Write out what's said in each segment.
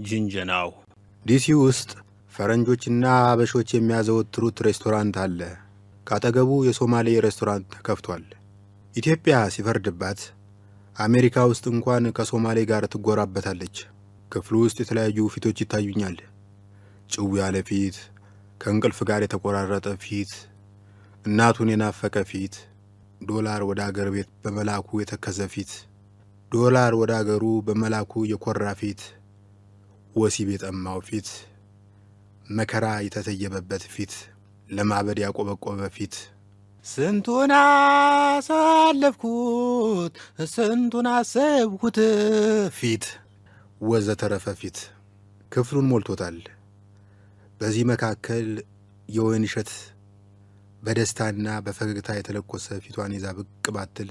ጅንጀናው ዲሲ ውስጥ ፈረንጆችና አበሾች የሚያዘወትሩት ሬስቶራንት አለ። ካጠገቡ የሶማሌ ሬስቶራንት ተከፍቷል። ኢትዮጵያ ሲፈርድባት አሜሪካ ውስጥ እንኳን ከሶማሌ ጋር ትጎራበታለች። ክፍሉ ውስጥ የተለያዩ ፊቶች ይታዩኛል። ጭው ያለ ፊት፣ ከእንቅልፍ ጋር የተቆራረጠ ፊት፣ እናቱን የናፈቀ ፊት፣ ዶላር ወደ አገር ቤት በመላኩ የተከዘ ፊት፣ ዶላር ወደ አገሩ በመላኩ የኮራ ፊት፣ ወሲብ የጠማው ፊት፣ መከራ የተተየበበት ፊት፣ ለማበድ ያቆበቆበ ፊት፣ ስንቱን አሳለፍኩት ስንቱን አሰብኩት ፊት ወዘተረፈ ፊት ክፍሉን ሞልቶታል። በዚህ መካከል የወይን እሸት በደስታና በፈገግታ የተለኮሰ ፊቷን ይዛ ብቅ ባትል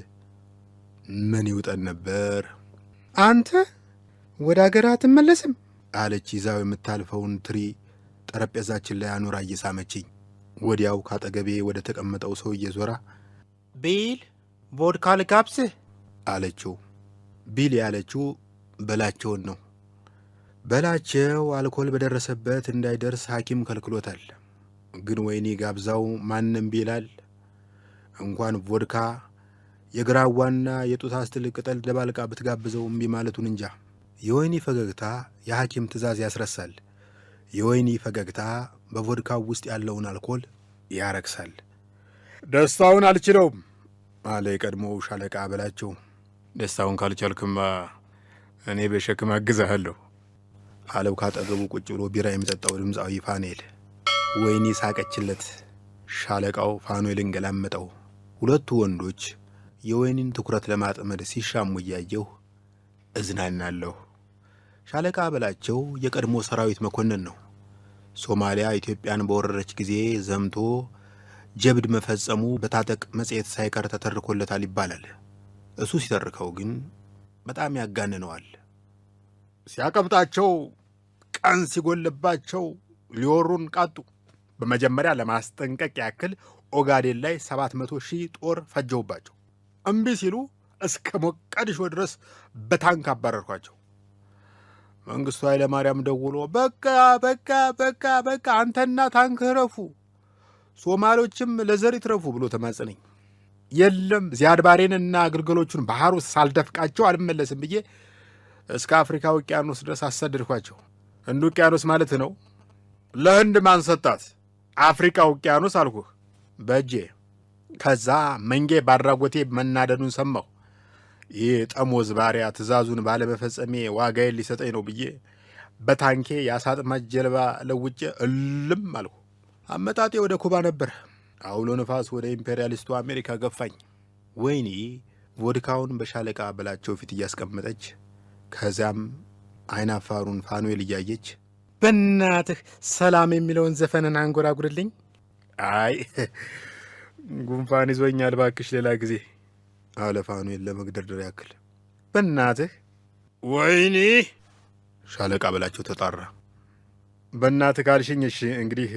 ምን ይውጠን ነበር። አንተ ወደ አገር አትመለስም አለች ይዛው የምታልፈውን ትሪ ጠረጴዛችን ላይ አኖራ እየሳመችኝ። ወዲያው ካጠገቤ ወደ ተቀመጠው ሰውዬ ዞራ ቢል ቮድካ ልጋብዝህ አለችው። ቢል ያለችው በላቸውን ነው። በላቸው አልኮል በደረሰበት እንዳይደርስ ሐኪም ከልክሎታል። ግን ወይኔ ጋብዛው ማንም ቢላል እንኳን ቮድካ የግራዋና የጡት አስትል ቅጠል ደባልቃ ብትጋብዘው እምቢ ማለቱን እንጃ። የወይኒ ፈገግታ የሐኪም ትእዛዝ ያስረሳል። የወይኒ ፈገግታ በቮድካው ውስጥ ያለውን አልኮል ያረክሳል። ደስታውን አልችለውም አለ የቀድሞው ሻለቃ በላቸው። ደስታውን ካልቻልክማ እኔ በሸክም አግዛሃለሁ አለው ካጠገቡ ቁጭ ብሎ ቢራ የሚጠጣው ድምፃዊ ፋኑኤል። ወይኒ ሳቀችለት። ሻለቃው ፋኑኤልን ገላመጠው። ሁለቱ ወንዶች የወይኒን ትኩረት ለማጥመድ ሲሻሙ እያየሁ እዝናናለሁ። ሻለቃ በላቸው የቀድሞ ሰራዊት መኮንን ነው። ሶማሊያ ኢትዮጵያን በወረረች ጊዜ ዘምቶ ጀብድ መፈጸሙ በታጠቅ መጽሔት ሳይቀር ተተርኮለታል ይባላል። እሱ ሲተርከው ግን በጣም ያጋንነዋል። ሲያቀብጣቸው ቀን ሲጎልባቸው ሊወሩን ቃጡ። በመጀመሪያ ለማስጠንቀቅ ያክል ኦጋዴን ላይ 700,000 ጦር ፈጀውባቸው። እምቢ ሲሉ እስከ ሞቃዲሾ ድረስ በታንክ አባረርኳቸው። መንግስቱ ኃይለ ማርያም ደውሎ በቃ አንተና ታንክ ረፉ፣ ሶማሌዎችም ለዘር ይትረፉ ብሎ ተማጸነኝ። የለም ዚያድ ባሬንና አገልገሎቹን ባህር ውስጥ ሳልደፍቃቸው አልመለስም ብዬ እስከ አፍሪካ ውቅያኖስ ድረስ አሰደድኳቸው። ህንድ ውቅያኖስ ማለት ነው። ለህንድ ማን ሰጣት? አፍሪካ ውቅያኖስ አልኩህ በእጄ። ከዛ መንጌ ባድራጎቴ መናደዱን ሰማሁ። ይህ ጠሞዝ ባሪያ ትእዛዙን ባለመፈጸሜ ዋጋዬን ሊሰጠኝ ነው ብዬ በታንኬ የአሳጥማጅ ጀልባ ለውጬ እልም አልሁ። አመጣጤ ወደ ኩባ ነበር። አውሎ ነፋስ ወደ ኢምፔሪያሊስቱ አሜሪካ ገፋኝ። ወይኒ ቮድካውን በሻለቃ በላቸው ፊት እያስቀመጠች ከዚያም አይናፋሩን ፋኑኤል እያየች በእናትህ ሰላም የሚለውን ዘፈንን አንጎራጉርልኝ። አይ ጉንፋን ይዞኛል ባክሽ ሌላ ጊዜ አለ ፋኑኤል ለመግደርደር ያክል። በእናትህ ወይኒ ሻለቃ በላቸው ተጣራ። በእናትህ ካልሽኝ እሺ እንግዲህ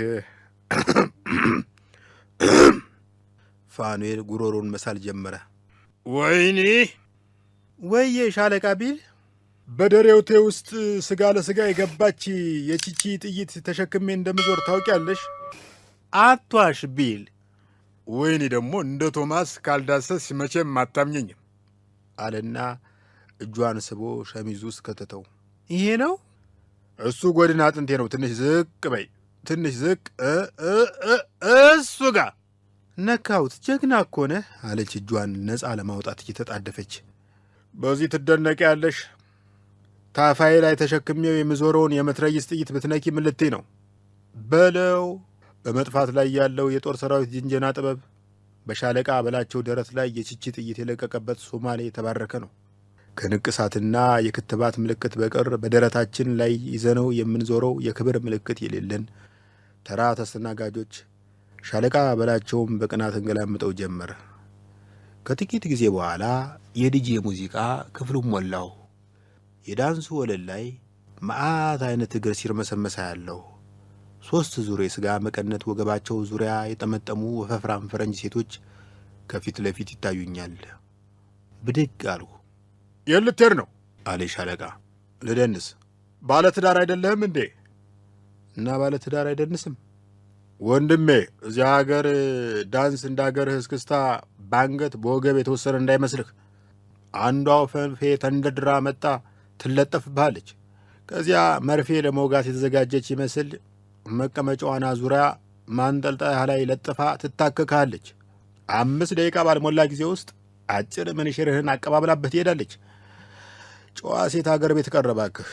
ፋኑኤል ጉሮሮን መሳል ጀመረ። ወይኒ ወዬ ሻለቃ ቢል በደሬውቴ ውስጥ ስጋ ለስጋ የገባች የቺቺ ጥይት ተሸክሜ እንደምዞር ታውቂያለሽ? አቷሽ ቢል። ወይኒ ደግሞ እንደ ቶማስ ካልዳሰስ መቼም አታምኘኝም አለና እጇን ስቦ ሸሚዙ ውስጥ ከተተው። ይሄ ነው እሱ ጎድን አጥንቴ ነው። ትንሽ ዝቅ በይ፣ ትንሽ ዝቅ። እሱ ጋር ነካሁት። ጀግና እኮ ነህ አለች እጇን ነፃ ለማውጣት እየተጣደፈች። በዚህ ትደነቂያለሽ። ታፋዬ ላይ ተሸክሜው የምዞረውን የመትረየስ ጥይት ብትነኪ ምን ልትይ ነው በለው። በመጥፋት ላይ ያለው የጦር ሰራዊት ጅንጀና ጥበብ በሻለቃ በላቸው ደረት ላይ የቺቺ ጥይት የለቀቀበት ሶማሌ የተባረከ ነው። ከንቅሳትና የክትባት ምልክት በቀር በደረታችን ላይ ይዘነው የምንዞረው የክብር ምልክት የሌለን ተራ ተስተናጋጆች ሻለቃ በላቸውም በቅናት እንገላምጠው ጀመረ። ከጥቂት ጊዜ በኋላ የዲጄ ሙዚቃ ክፍሉም ሞላው። የዳንሱ ወለል ላይ መዓት አይነት እግር ሲርመሰመሳ ያለው 3 ዙር የሥጋ መቀነት ወገባቸው ዙሪያ የጠመጠሙ ወፈፍራም ፈረንጅ ሴቶች ከፊት ለፊት ይታዩኛል። ብድግ አልሁ። የት ልትሄድ ነው አለ ሻለቃ። ልደንስ። ባለትዳር አይደለህም እንዴ? እና ባለትዳር አይደንስም? ወንድሜ እዚያ ሀገር ዳንስ እንደ ሀገርህ እስክስታ በአንገት በወገብ የተወሰነ እንዳይመስልህ። አንዷ ፈንፌ ተንደድራ መጣ ትለጠፍብሃለች። ከዚያ መርፌ ለመውጋት የተዘጋጀች ይመስል መቀመጫዋን ዙሪያ ማንጠልጠያ ላይ ለጥፋ ትታከካለች። 5 ደቂቃ ባልሞላ ጊዜ ውስጥ አጭር ምንሽርህን አቀባብላበት ትሄዳለች። ጨዋ ሴት አገር ቤት ቀረባክህ።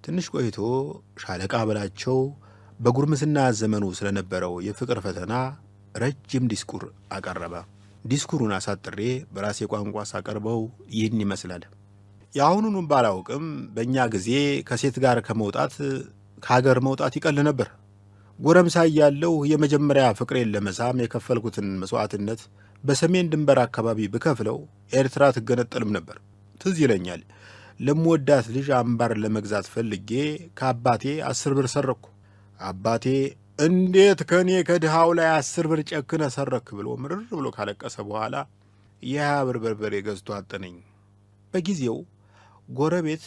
ትንሽ ቆይቶ ሻለቃ በላቸው በጉርምስና ዘመኑ ስለነበረው የፍቅር ፈተና ረጅም ዲስኩር አቀረበ። ዲስኩሩን አሳጥሬ በራሴ ቋንቋ ሳቀርበው ይህን ይመስላል። የአሁኑንም ባላውቅም በእኛ ጊዜ ከሴት ጋር ከመውጣት ከሀገር መውጣት ይቀል ነበር። ጎረምሳ ያለው የመጀመሪያ ፍቅሬን ለመሳም የከፈልኩትን መስዋዕትነት በሰሜን ድንበር አካባቢ ብከፍለው ኤርትራ ትገነጠልም ነበር። ትዝ ይለኛል፣ ለምወዳት ልጅ አምባር ለመግዛት ፈልጌ ከአባቴ 10 ብር ሰረኩ። አባቴ እንዴት ከእኔ ከድሃው ላይ 10 ብር ጨክነ ሰረክ ብሎ ምርር ብሎ ካለቀሰ በኋላ የ20 ብር በርበሬ ገዝቶ አጠነኝ። በጊዜው ጎረቤት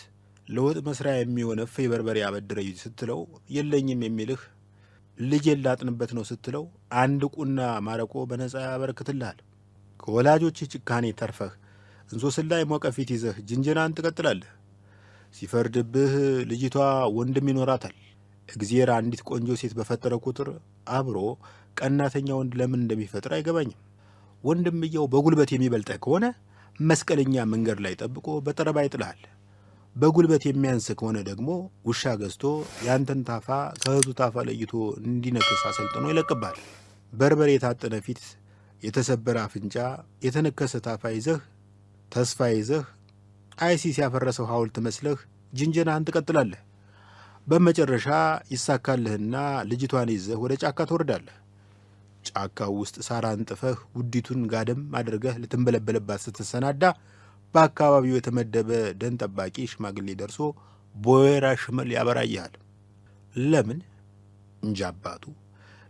ለወጥ መስሪያ የሚሆን እፈይ በርበሬ አበድረኝ ስትለው የለኝም የሚልህ፣ ልጄን ላጥንበት ነው ስትለው 1 ቁና ማረቆ በነጻ ያበረክትልሃል። ከወላጆችህ ጭካኔ ተርፈህ እንሶስላ የሞቀ ፊት ይዘህ ጅንጀናን ትቀጥላለህ። ሲፈርድብህ ልጅቷ ወንድም ይኖራታል። እግዚአብሔር አንዲት ቆንጆ ሴት በፈጠረ ቁጥር አብሮ ቀናተኛ ወንድ ለምን እንደሚፈጥር አይገባኝም። ወንድምየው በጉልበት የሚበልጠህ ከሆነ መስቀለኛ መንገድ ላይ ጠብቆ በጠረባ ይጥልሃል። በጉልበት የሚያንስ ከሆነ ደግሞ ውሻ ገዝቶ ያንተን ታፋ ከእህቱ ታፋ ለይቶ እንዲነክስ አሰልጥኖ ይለቅብሃል። በርበሬ የታጠነ ፊት፣ የተሰበረ አፍንጫ፣ የተነከሰ ታፋ ይዘህ ተስፋ ይዘህ አይሲስ ያፈረሰው ሐውልት መስለህ ጅንጀናህን ትቀጥላለህ። በመጨረሻ ይሳካልህና ልጅቷን ይዘህ ወደ ጫካ ትወርዳለህ። ጫካው ውስጥ ሳር አንጥፈህ ውዲቱን ጋደም አድርገህ ልትንበለበለባት ስትሰናዳ በአካባቢው የተመደበ ደን ጠባቂ ሽማግሌ ደርሶ በወይራ ሽመል ያበራይሃል። ለምን እንጂ አባቱ።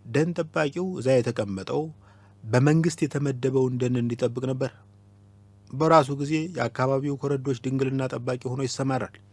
ደን ጠባቂው እዛ የተቀመጠው በመንግስት የተመደበውን ደን እንዲጠብቅ ነበር። በራሱ ጊዜ የአካባቢው ኮረዶች ድንግልና ጠባቂ ሆኖ ይሰማራል።